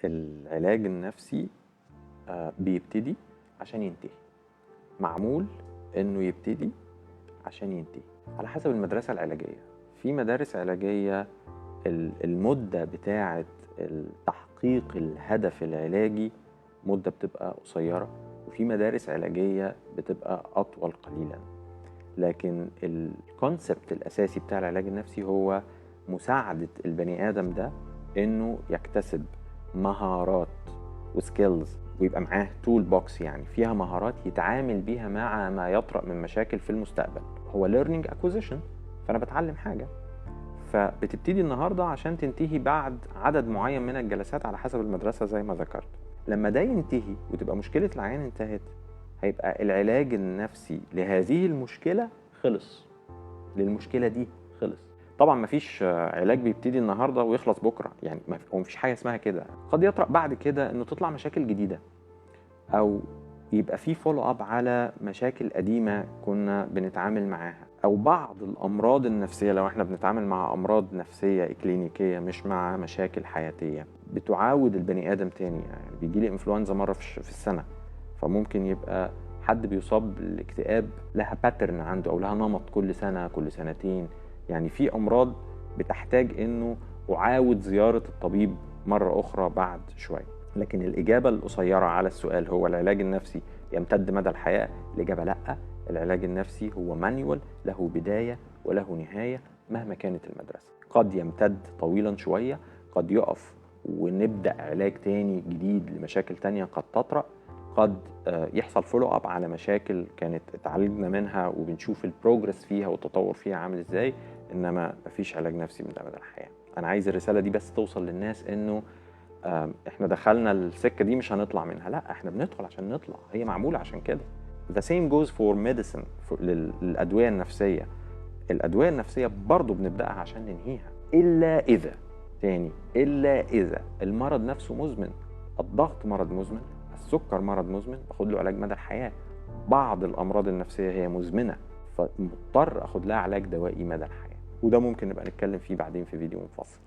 العلاج النفسي بيبتدي عشان ينتهي، معمول انه يبتدي عشان ينتهي على حسب المدرسة العلاجية. في مدارس علاجية المدة بتاعة تحقيق الهدف العلاجي مدة بتبقى قصيرة، وفي مدارس علاجية بتبقى أطول قليلا. لكن الكونسبت الأساسي بتاع العلاج النفسي هو مساعدة البني آدم ده إنه يكتسب مهارات وسكيلز، ويبقى معاه تول بوكس يعني فيها مهارات يتعامل بيها مع ما يطرأ من مشاكل في المستقبل. هو learning acquisition، فأنا بتعلم حاجة، فبتبتدي النهاردة عشان تنتهي بعد عدد معين من الجلسات على حسب المدرسة زي ما ذكرت. لما ده ينتهي وتبقى مشكلة العيان انتهت، هيبقى العلاج النفسي لهذه المشكلة خلص، للمشكلة دي خلص. طبعا مفيش علاج بيبتدي النهاردة ويخلص بكرة، يعني هو مفيش حاجة اسمها كده. قد يطرأ بعد كده انه تطلع مشاكل جديدة، او يبقى في فولو اب على مشاكل قديمة كنا بنتعامل معاها، او بعض الامراض النفسية لو احنا بنتعامل مع امراض نفسية اكلينيكية مش مع مشاكل حياتية بتعاود البني ادم تاني. يعني بيجيلي انفلونزا مرة في السنة، فممكن يبقى حد بيصاب بالاكتئاب لها باترن عنده او لها نمط كل سنة كل سنتين. يعني في امراض بتحتاج انه اعاود زيارة الطبيب مرة اخرى بعد شوية. لكن الإجابة القصيرة على السؤال هو العلاج النفسي يمتد مدى الحياة، الإجابة لأ. العلاج النفسي هو مانيوال له بداية وله نهاية مهما كانت المدرسة. قد يمتد طويلا شوية، قد يقف ونبدأ علاج تاني جديد لمشاكل تانية قد تطرأ، قد يحصل فولو اب على مشاكل كانت اتعالجنا منها وبنشوف البروجرس فيها والتطور فيها عامل ازاي. انما مفيش علاج نفسي مدى الحياة. انا عايز الرسالة دي بس توصل للناس انه احنا دخلنا السكة دي مش هنطلع منها، لا احنا بندخل عشان نطلع، هي معمولة عشان كده. The same goes for medicine للأدوية النفسية. الأدوية النفسية برضو بنبدأها عشان ننهيها، إلا إذا المرض نفسه مزمن. الضغط مرض مزمن، السكر مرض مزمن، باخد له علاج مدى الحياة. بعض الأمراض النفسية هي مزمنة، فمضطر أخد لها علاج دوائي مدى الحياة، وده ممكن نبقى نتكلم فيه بعدين في فيديو منفصل.